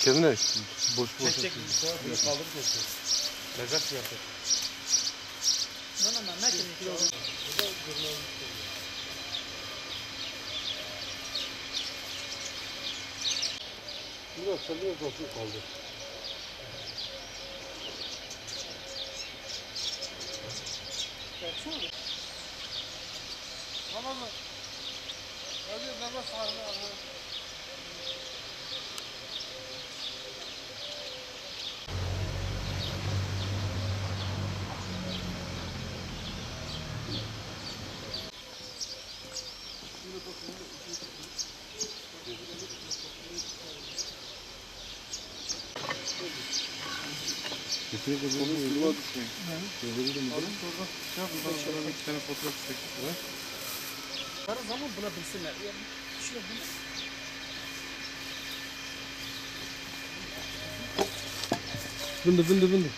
kendine boş boş. Çek böyle kaldırıp geçiyor. Lezzet fiyatı. Ne kilo? Biraz çalıyor nasıl kaldı? Tamam mı? Hadi nefes sardı abi. Getirip de bunu yoluma düşmeyin. Çevirdim. Alın şuradan. Şey yapın. Ben şuradan bir tane fotoğraf çekeyim. Para zaman bulabilsinler. Yani şöyle bunu. Bındı.